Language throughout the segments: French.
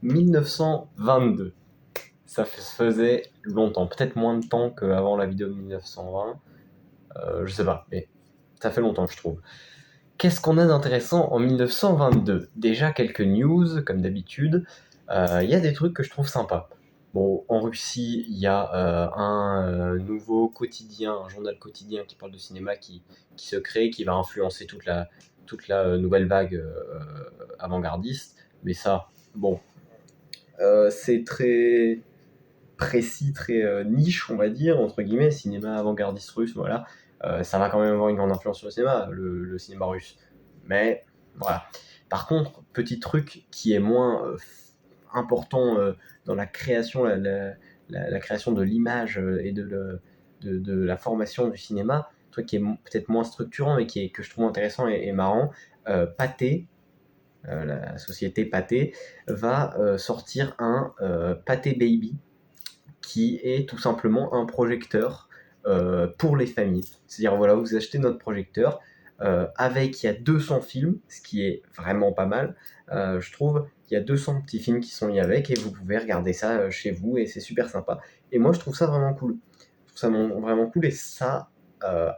1922. Ça faisait longtemps, peut-être moins de temps qu'avant la vidéo de 1920. Je sais pas, mais ça fait longtemps, je trouve. Qu'est-ce qu'on a d'intéressant en 1922? Déjà quelques news, comme d'habitude. Il y a des trucs que je trouve sympas. Bon, en Russie, il y a un nouveau quotidien, un journal quotidien qui parle de cinéma qui se crée, qui va influencer toute la nouvelle vague avant-gardiste. Mais ça, bon, c'est très précis, très niche, on va dire, entre guillemets, cinéma avant-gardiste russe, voilà. Ça va quand même avoir une grande influence sur le cinéma, le cinéma russe. Mais voilà. Par contre, petit truc qui est moins important dans la création, la création de l'image et de la formation du cinéma, truc qui est peut-être moins structurant, mais que je trouve intéressant et marrant. Pathé, la société Pathé, va sortir un Pathé Baby, qui est tout simplement un projecteur pour les familles. C'est-à-dire, voilà, vous achetez notre projecteur, il y a 200 films, ce qui est vraiment pas mal, je trouve. Il y a 200 petits films qui sont mis avec, et vous pouvez regarder ça chez vous, et c'est super sympa. Et moi, je trouve ça vraiment cool. Je trouve ça vraiment cool, et ça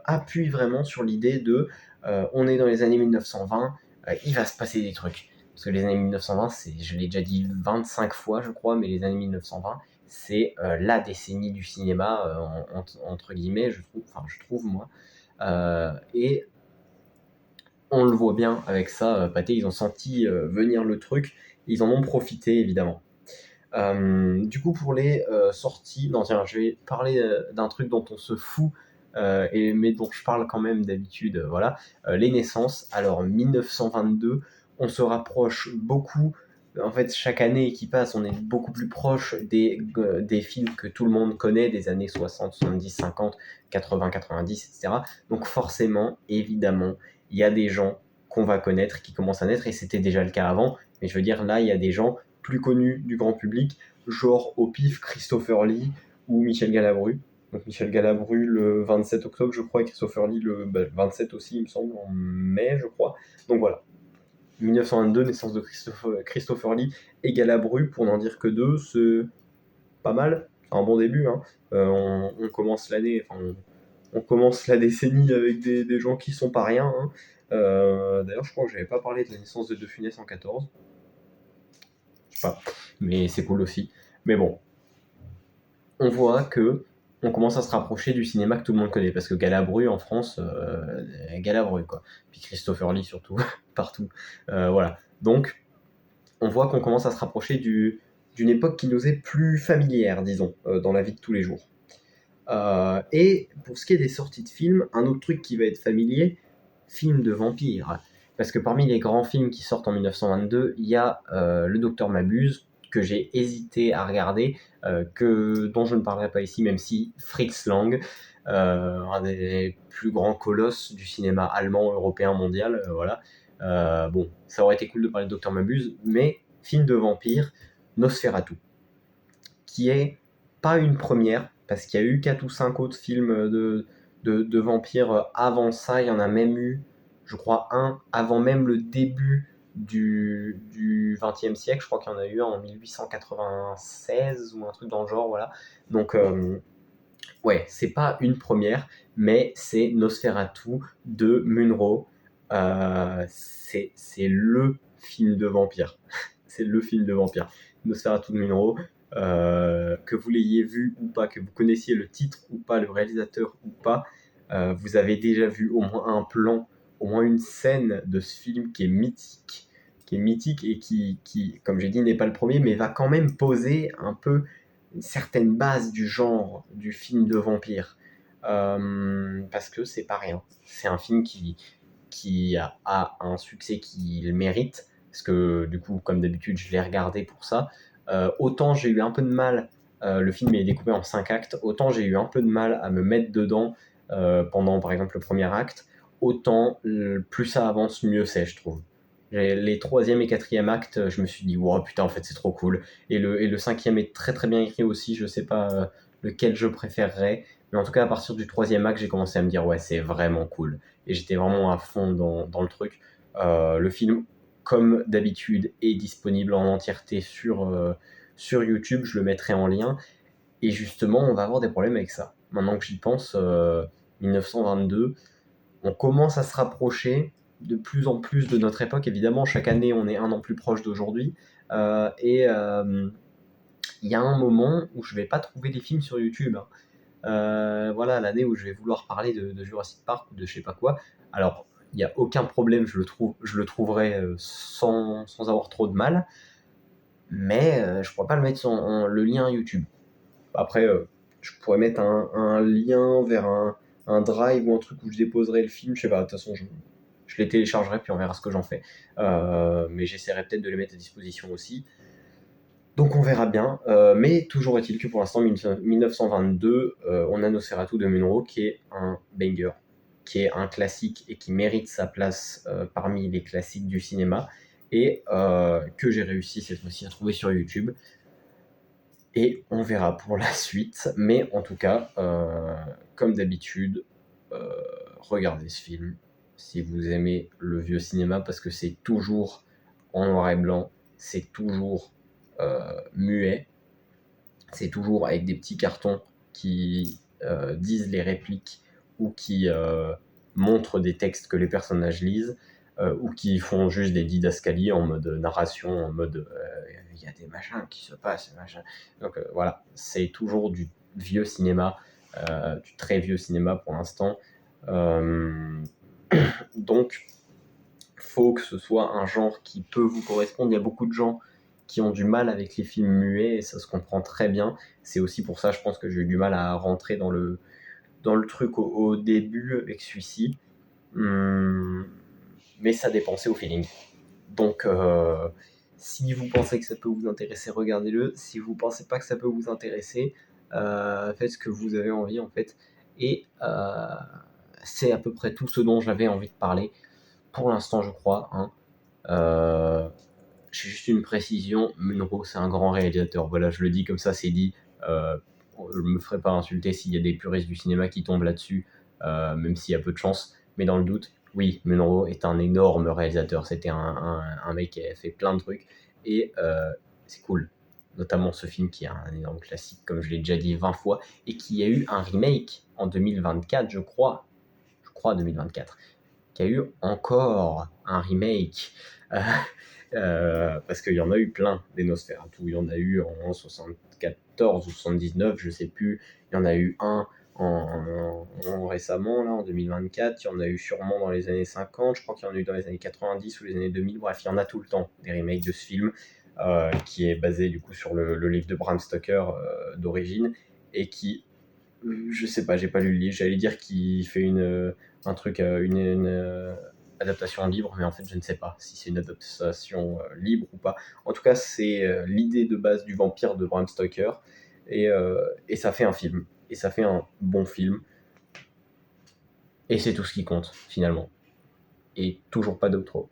appuie vraiment sur l'idée de on est dans les années 1920, il va se passer des trucs. Parce que les années 1920, je l'ai déjà dit 25 fois, je crois, mais les années 1920, c'est la décennie du cinéma, entre guillemets, je trouve moi. Et on le voit bien avec ça, Pathé, ils ont senti venir le truc, ils en ont profité évidemment. Du coup, pour les sorties, non, tiens, je vais parler d'un truc dont on se fout, mais dont je parle quand même d'habitude, voilà. Les naissances. Alors, 1922, on se rapproche beaucoup. En fait, chaque année qui passe, on est beaucoup plus proche des films que tout le monde connaît, des années 60, 70, 50, 80, 90, etc. Donc forcément, évidemment, il y a des gens qu'on va connaître qui commencent à naître, et c'était déjà le cas avant, mais je veux dire, là, il y a des gens plus connus du grand public, genre au pif Christopher Lee ou Michel Galabru. Donc Michel Galabru le 27 octobre, je crois, et Christopher Lee le 27 aussi, il me semble, en mai, je crois. Donc voilà. 1922, naissance de Christopher Lee et Galabru, pour n'en dire que deux, c'est pas mal, c'est un bon début. Hein. On commence l'année, on commence la décennie avec des gens qui sont pas rien. Hein. D'ailleurs, je crois que j'avais pas parlé de la naissance de De Funès en 14. Je sais pas, mais c'est cool aussi. Mais bon, on voit que on commence à se rapprocher du cinéma que tout le monde connaît, parce que Galabru en France, Galabru quoi. Puis Christopher Lee surtout, partout. Voilà. Donc, on voit qu'on commence à se rapprocher d'une époque qui nous est plus familière, disons, dans la vie de tous les jours. Et pour ce qui est des sorties de films, un autre truc qui va être familier, film de vampires. Parce que parmi les grands films qui sortent en 1922, il y a Le Docteur Mabuse, que j'ai hésité à regarder, dont je ne parlerai pas ici, même si Fritz Lang, un des plus grands colosses du cinéma allemand, européen, mondial, voilà. Bon, ça aurait été cool de parler de Docteur Mabuse, mais film de vampire, Nosferatu, qui est pas une première, parce qu'il y a eu 4 ou 5 autres films de vampires avant ça. Il y en a même eu, je crois, un avant même le début du XXe siècle. Je crois qu'il y en a eu un en 1896 ou un truc dans le genre, voilà. Donc, ouais, c'est pas une première, mais c'est Nosferatu de Munro. C'est le film de vampire. C'est le film de vampire. Nosferatu de Munro. Que vous l'ayez vu ou pas, que vous connaissiez le titre ou pas, le réalisateur ou pas, vous avez déjà vu au moins un plan, au moins une scène de ce film qui est mythique et qui, comme j'ai dit, n'est pas le premier, mais va quand même poser un peu une certaine base du genre du film de vampire. Parce que c'est pas rien. C'est un film qui a un succès qu'il mérite, parce que du coup, comme d'habitude, je l'ai regardé pour ça. Autant j'ai eu un peu de mal, le film est découpé en 5 actes, autant j'ai eu un peu de mal à me mettre dedans pendant par exemple le premier acte, autant plus ça avance, mieux c'est, je trouve. Les troisième et quatrième actes, je me suis dit, wow, putain, en fait, c'est trop cool. Et le cinquième est très très bien écrit aussi, je sais pas lequel je préférerais, mais en tout cas, à partir du troisième acte, j'ai commencé à me dire, ouais, c'est vraiment cool. Et j'étais vraiment à fond dans le truc. Le film comme d'habitude, est disponible en entièreté sur YouTube. Je le mettrai en lien. Et justement, on va avoir des problèmes avec ça. Maintenant que j'y pense, 1922, on commence à se rapprocher de plus en plus de notre époque. Évidemment, chaque année, on est un an plus proche d'aujourd'hui. Et il y a un moment où je vais pas trouver les films sur YouTube, hein. Voilà, l'année où je vais vouloir parler de Jurassic Park ou de je sais pas quoi. Alors, il n'y a aucun problème, je le trouverai sans avoir trop de mal. Mais je pourrais pas le mettre sur le lien YouTube. Après, je pourrais mettre un lien vers un drive ou un truc où je déposerai le film. Je sais pas, de toute façon, je les téléchargerai puis on verra ce que j'en fais. Mais j'essaierai peut-être de les mettre à disposition aussi. Donc on verra bien. Mais toujours est-il que pour l'instant, 1922, on a Nosferatu de Munro qui est un banger, qui est un classique et qui mérite sa place parmi les classiques du cinéma et que j'ai réussi cette fois-ci à trouver sur YouTube. Et on verra pour la suite. Mais en tout cas, comme d'habitude, regardez ce film si vous aimez le vieux cinéma parce que c'est toujours en noir et blanc, c'est toujours muet, c'est toujours avec des petits cartons qui disent les répliques ou qui montrent des textes que les personnages lisent ou qui font juste des didascalies en mode narration, en mode il y a des machins qui se passent, machin. Donc voilà, c'est toujours du vieux cinéma, du très vieux cinéma pour l'instant. Donc, faut que ce soit un genre qui peut vous correspondre. Il y a beaucoup de gens qui ont du mal avec les films muets et ça se comprend très bien. C'est aussi pour ça, je pense que j'ai eu du mal à rentrer dans le truc au début avec celui-ci. Mais ça dépend, c'est au feeling. Donc, si vous pensez que ça peut vous intéresser, regardez-le. Si vous pensez pas que ça peut vous intéresser, faites ce que vous avez envie en fait. Et c'est à peu près tout ce dont j'avais envie de parler pour l'instant, je crois. Hein. J'ai juste une précision, Munro c'est un grand réalisateur. Voilà, je le dis comme ça, c'est dit. Je me ferai pas insulter s'il y a des puristes du cinéma qui tombent là-dessus, même s'il y a peu de chance. Mais dans le doute, oui, Munro est un énorme réalisateur. C'était un mec qui a fait plein de trucs. Et c'est cool. Notamment ce film qui est un énorme classique, comme je l'ai déjà dit 20 fois, et qui a eu un remake en 2024, je crois. Je crois 2024. Qui a eu encore un remake. Parce qu'il y en a eu plein des Nosferatu. Il y en a eu en 74 ou 79, je sais plus. Il y en a eu un récemment, là, en 2024. Il y en a eu sûrement dans les années 50. Je crois qu'il y en a eu dans les années 90 ou les années 2000. Bref, il y en a tout le temps des remakes de ce film qui est basé du coup sur le livre de Bram Stoker d'origine et qui, je sais pas, j'ai pas lu le livre. J'allais dire qu'il fait un truc, une adaptation libre, mais en fait, je ne sais pas si c'est une adaptation libre ou pas. En tout cas, c'est l'idée de base du vampire de Bram Stoker, et ça fait un film, et ça fait un bon film, et c'est tout ce qui compte, finalement. Et toujours pas d'outro.